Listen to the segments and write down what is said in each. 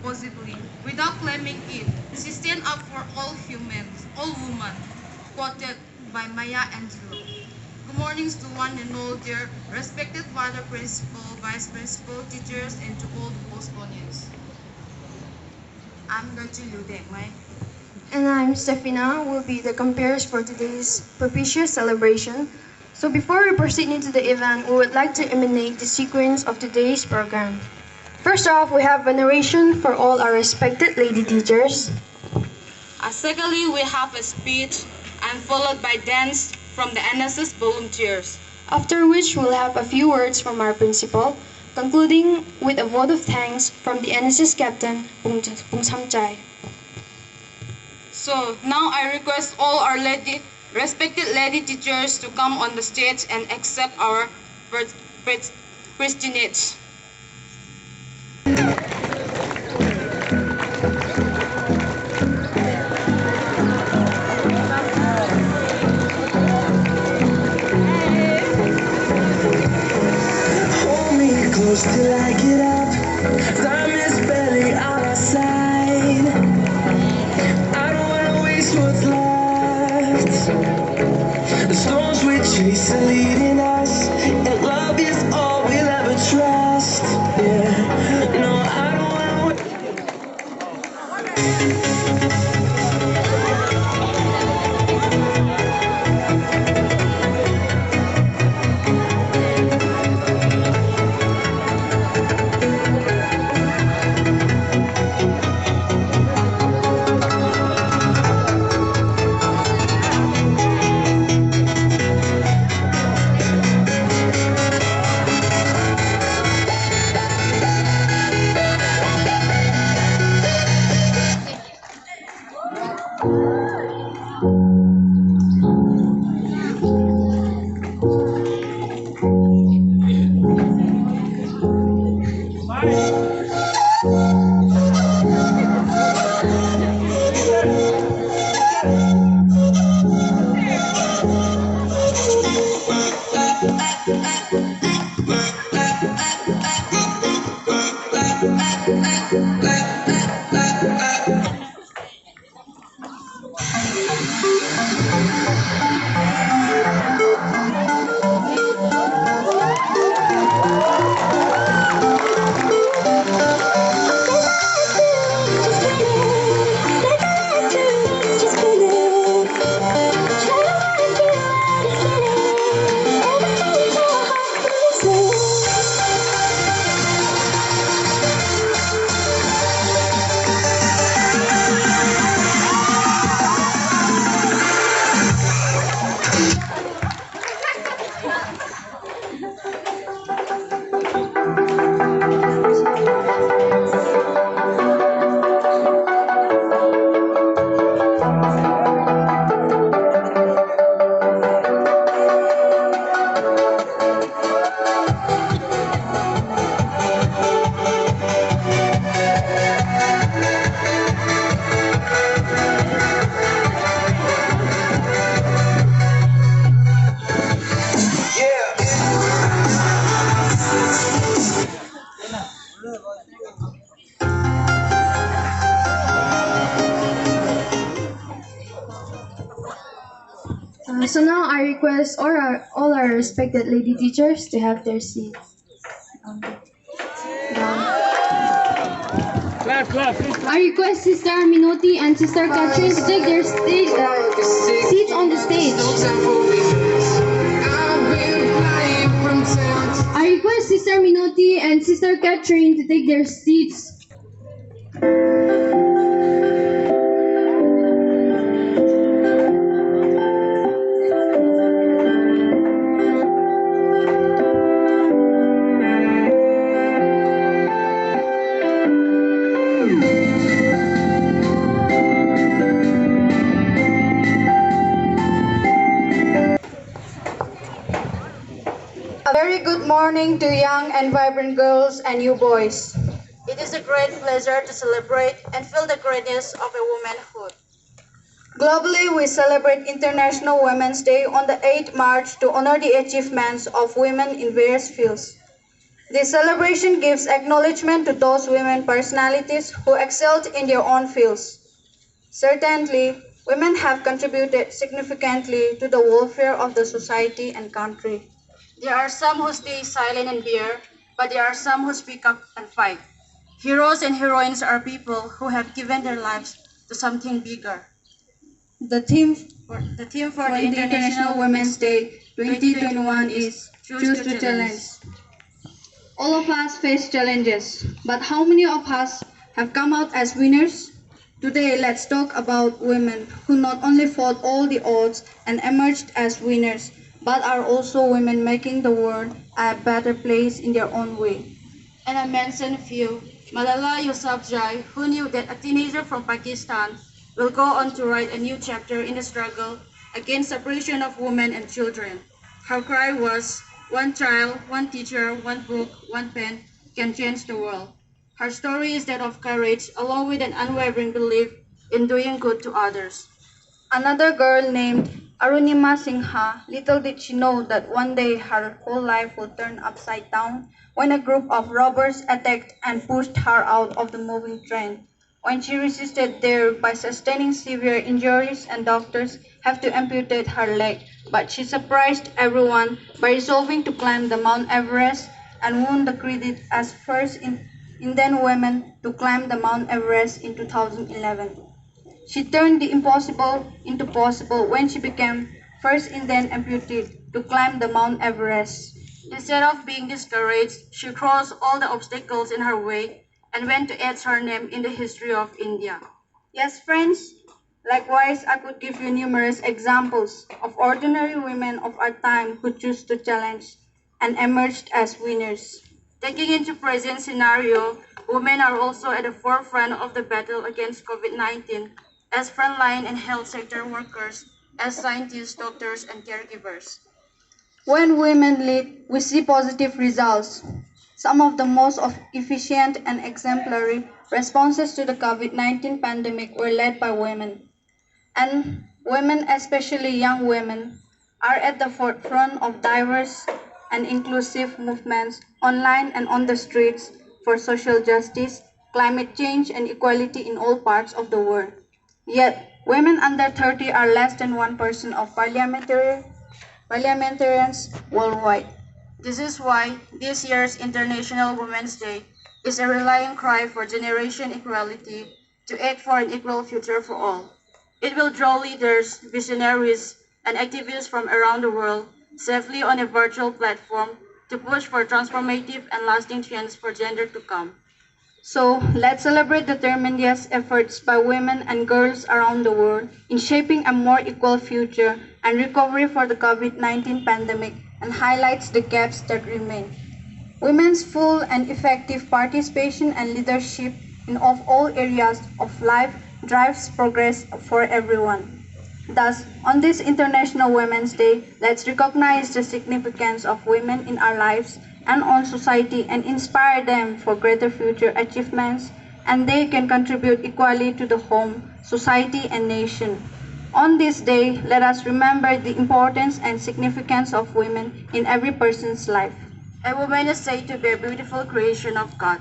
positively, without claiming it. She stands up for all humans, all women, quoted by Maya Angelou. Good mornings to one and all, dear respected father, principal, vice principal, teachers, and to all the Bostonians. I'm going to Liu Dengwei. And I'm Stefina, will be the compares for today's propitious celebration. So before we proceed into the event, we would like to emanate the sequence of today's program. First off, we have veneration for all our respected lady teachers. Secondly, we have a speech and followed by dance from the NSS volunteers. After which we'll have a few words from our principal, concluding with a vote of thanks from the NSS captain, Pung Samchai. So now I request all our respected lady teachers to come on the stage and accept our prestige. Hold me close till I get up. Time is barely on our side. I don't wanna waste what's left. The storms we chase are leading us, and love is all we'll ever trust. Yeah, no, I don't wanna wait. So now I request all our respected lady teachers to have their seats. Down. I request Sister Minotti and Sister Catherine to take their seats on the stage. I request Sister Minotti and Sister Catherine to take their seats. A very good morning to young and vibrant girls and you boys. It is a great pleasure to celebrate and feel the greatness of a womanhood. Globally, we celebrate International Women's Day on the 8th March to honor the achievements of women in various fields. This celebration gives acknowledgement to those women personalities who excelled in their own fields. Certainly, women have contributed significantly to the welfare of the society and country. There are some who stay silent and bear, but there are some who speak up and fight. Heroes and heroines are people who have given their lives to something bigger. The theme for the International Women's Day 2021 is Choose to Challenge. All of us face challenges, but how many of us have come out as winners? Today, let's talk about women who not only fought all the odds and emerged as winners, but are also women making the world a better place in their own way. And I mentioned a few. Malala Yousafzai, who knew that a teenager from Pakistan will go on to write a new chapter in the struggle against separation of women and children. Her cry was, "One child, one teacher, one book, one pen can change the world." Her story is that of courage, along with an unwavering belief in doing good to others. Another girl named Arunima Singha, little did she know that one day her whole life would turn upside down when a group of robbers attacked and pushed her out of the moving train. When she resisted there by sustaining severe injuries and doctors have to amputate her leg, but she surprised everyone by resolving to climb the Mount Everest and won the credit as first Indian woman to climb the Mount Everest in 2011. She turned the impossible into possible when she became first Indian amputee to climb the Mount Everest. Instead of being discouraged, she crossed all the obstacles in her way and went to etch her name in the history of India. Yes, friends, likewise, I could give you numerous examples of ordinary women of our time who chose to challenge and emerged as winners. Taking into present scenario, women are also at the forefront of the battle against COVID-19 as frontline and health sector workers, as scientists, doctors, and caregivers. When women lead, we see positive results. Some of the most efficient and exemplary responses to the COVID-19 pandemic were led by women. And women, especially young women, are at the forefront of diverse and inclusive movements online and on the streets for social justice, climate change, and equality in all parts of the world. Yet, women under 30 are less than 1% of parliamentarians worldwide. This is why this year's International Women's Day is a rallying cry for generation equality to act for an equal future for all. It will draw leaders, visionaries, and activists from around the world safely on a virtual platform to push for transformative and lasting change for gender to come. So, let's celebrate the tremendous efforts by women and girls around the world in shaping a more equal future and recovery for the COVID-19 pandemic and highlights the gaps that remain. Women's full and effective participation and leadership in of all areas of life drives progress for everyone. Thus, on this International Women's Day, let's recognize the significance of women in our lives and on society and inspire them for greater future achievements, and they can contribute equally to the home, society, and nation. On this day, let us remember the importance and significance of women in every person's life. A woman is said to be a beautiful creation of God.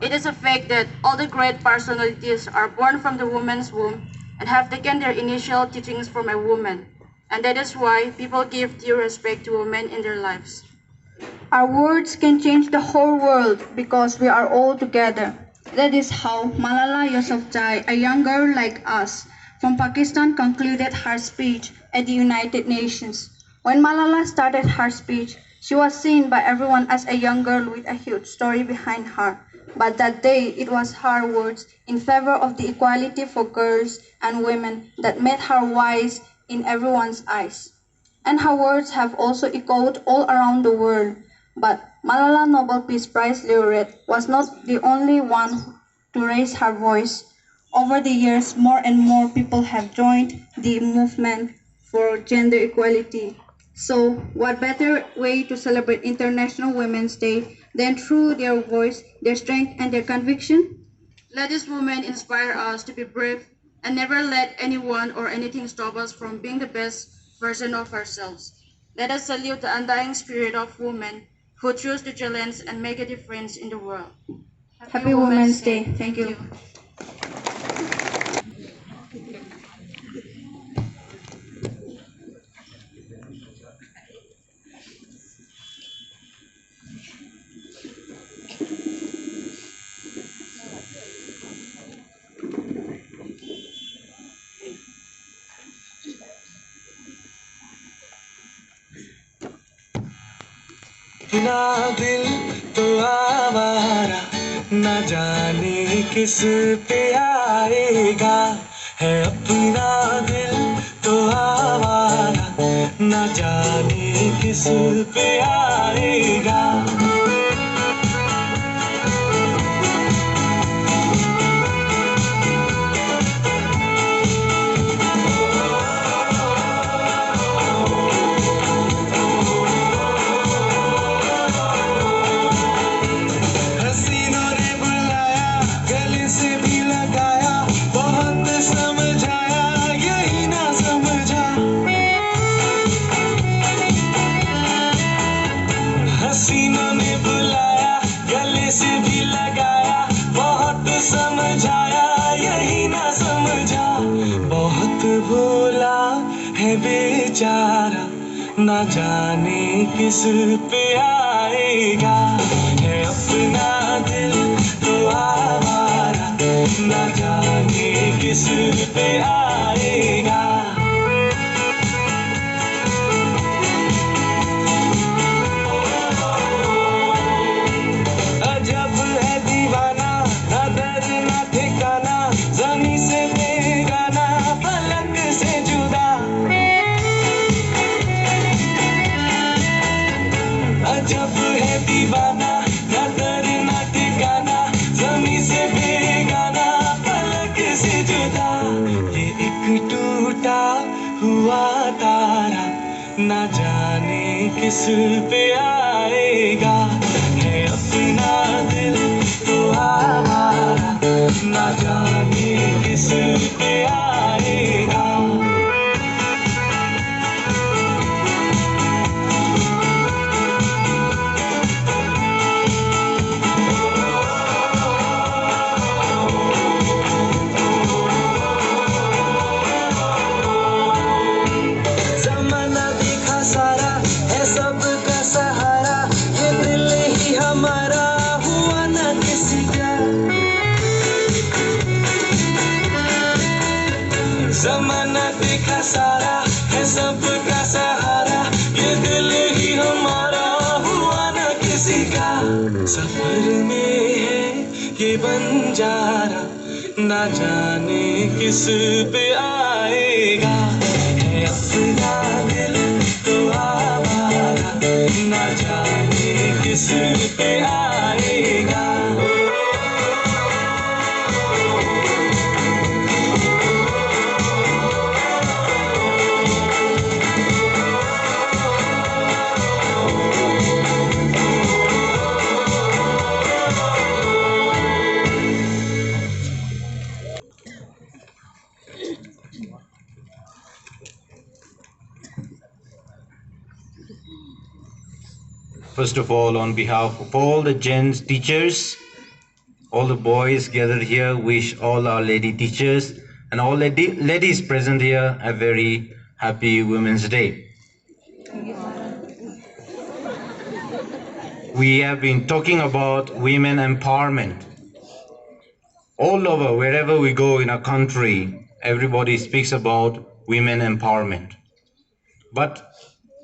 It is a fact that all the great personalities are born from the woman's womb and have taken their initial teachings from a woman, and that is why people give due respect to women in their lives. Our words can change the whole world because we are all together. That is how Malala Yousafzai, a young girl like us from Pakistan, concluded her speech at the United Nations. When Malala started her speech, she was seen by everyone as a young girl with a huge story behind her. But that day, it was her words in favor of the equality for girls and women that made her wise in everyone's eyes. And her words have also echoed all around the world. But Malala Nobel Peace Prize laureate was not the only one to raise her voice. Over the years, more and more people have joined the movement for gender equality. So, what better way to celebrate International Women's Day than through their voice, their strength, and their conviction? Let these women inspire us to be brave and never let anyone or anything stop us from being the best version of ourselves. Let us salute the undying spirit of women who choose to challenge and make a difference in the world. Happy Women's Day. Thank you. अपना दिल तो आवारा न जाने किस पे आएगा है अपना दिल तो आवारा न जाने किस पे आएगा हसीनों ने बुलाया गले से भी लगाया बहुत समझाया यही ना समझा बहुत भोला है बेचारा ना जाने किस पे आएगा है अपना दिल तो आवारा ना जाने किस पे आएगा जब है दीवाना नजर न ठिकाना जमी से बेगाना पलक से जुदा ये एक टूटा हुआ तारा न जाने किस पे आएगा है अपना दिल तो आवारा न जाने किस पे आएगा ज़माना देखा सारा है सबका सहारा ये दिल ही हमारा हुआ ना किसी का सफर में है ये बंजारा ना जाने किस पे आएगा है अपना दिल तो आवारा ना जाने किस पे आएगा First of all, on behalf of all the gents teachers, all the boys gathered here, wish all our lady teachers and all ladies present here a very happy Women's Day. We have been talking about women empowerment. All over, wherever we go in our country, everybody speaks about women empowerment. But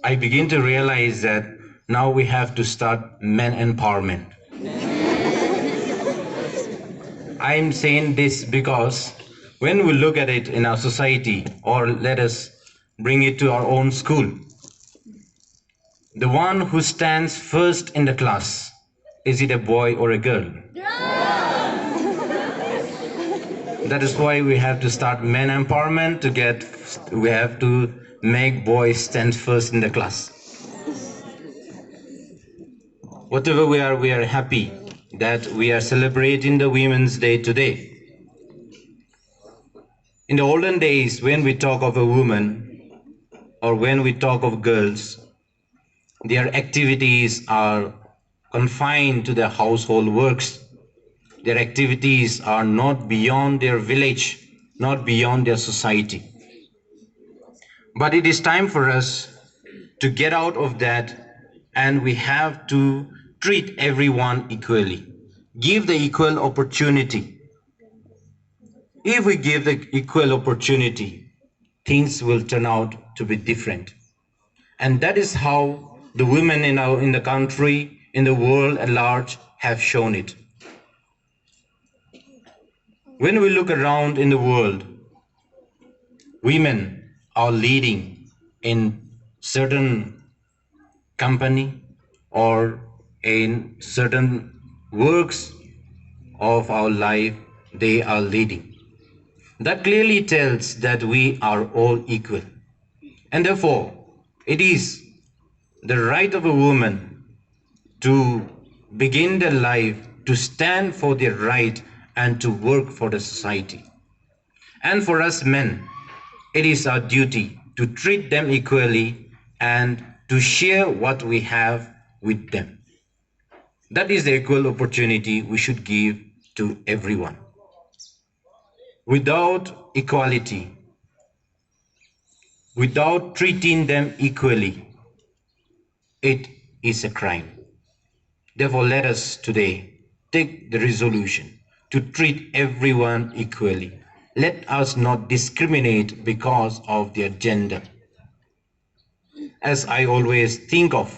I begin to realize that now we have to start men empowerment. I'm saying this because when we look at it in our society, or let us bring it to our own school, the one who stands first in the class, is it a boy or a girl? That is why we have to start men empowerment we have to make boys stand first in the class. Whatever we are happy that we are celebrating the Women's Day today. In the olden days, when we talk of a woman or when we talk of girls, their activities are confined to their household works. Their activities are not beyond their village, not beyond their society. But it is time for us to get out of that, and we have to treat everyone equally. Give the equal opportunity. If we give the equal opportunity, things will turn out to be different. And that is how the women in the country, in the world at large, have shown it. When we look around in the world, women are leading in certain company or in certain works of our life, they are leading. That clearly tells that we are all equal. And therefore, it is the right of a woman to begin their life, to stand for their right and to work for the society. And for us men, it is our duty to treat them equally and to share what we have with them. That is the equal opportunity we should give to everyone. Without equality, without treating them equally, it is a crime. Therefore, let us today take the resolution to treat everyone equally. Let us not discriminate because of their gender. As I always think of,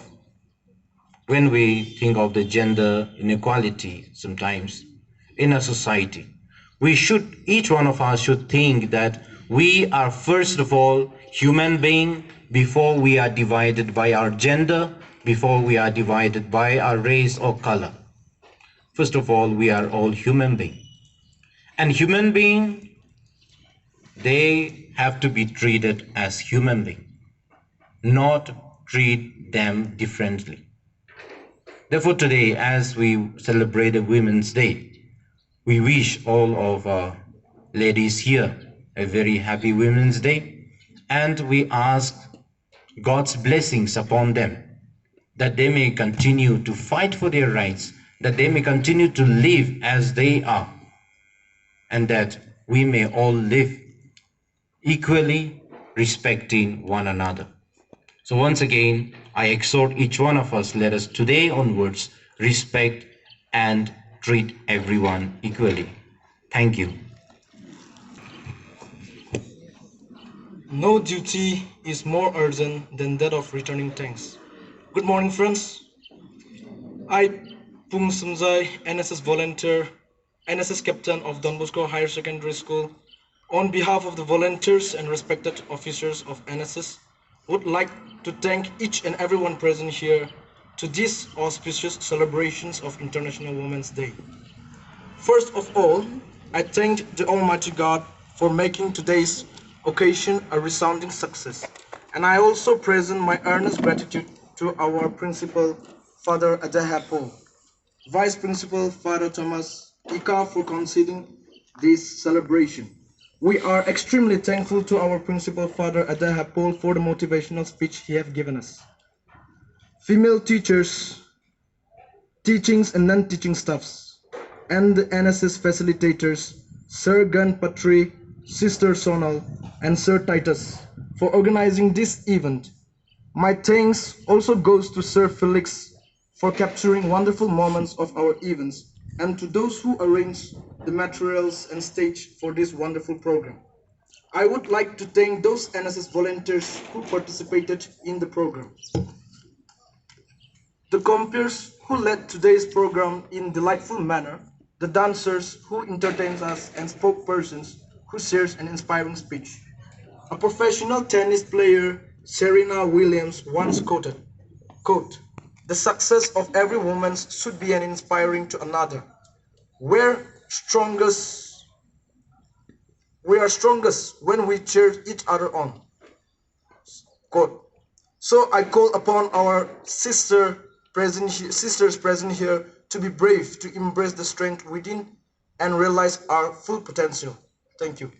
when we think of the gender inequality sometimes in a society, each one of us should think that we are first of all human being before we are divided by our gender, before we are divided by our race or color. First of all, we are all human beings. And human beings, they have to be treated as human beings, not treat them differently. Therefore, today, as we celebrate the Women's Day, we wish all of our ladies here a very happy Women's Day, and we ask God's blessings upon them, that they may continue to fight for their rights, that they may continue to live as they are, and that we may all live equally, respecting one another. So once again, I exhort each one of us, let us today onwards respect and treat everyone equally. Thank you. No duty is more urgent than that of returning thanks. Good morning, friends. I, Pung Sumjai, NSS volunteer, NSS captain of Don Bosco Higher Secondary School, on behalf of the volunteers and respected officers of NSS, would like to thank each and everyone present here to these auspicious celebrations of International Women's Day. First of all, I thank the Almighty God for making today's occasion a resounding success, and I also present my earnest gratitude to our Principal, Father Adahapo, Vice Principal, Father Thomas Ika, for conceiving this celebration. We are extremely thankful to our Principal, Father Adahapo, for the motivational speech he has given us. Female teachers, teachings and non-teaching staffs, and the NSS facilitators, Sir Gun Patri, Sister Sonal, and Sir Titus, for organizing this event. My thanks also goes to Sir Felix for capturing wonderful moments of our events, and to those who arranged the materials and stage for this wonderful program. I would like to thank those NSS volunteers who participated in the program, the compeers who led today's program in delightful manner, the dancers who entertained us, and spokespersons who shares an inspiring speech. A professional tennis player, Serena Williams, once quoted, quote, "The success of every woman should be an inspiring to another. We are strongest when we cheer each other on." Quote. So I call upon our sisters present here to be brave, to embrace the strength within and realize our full potential. Thank you.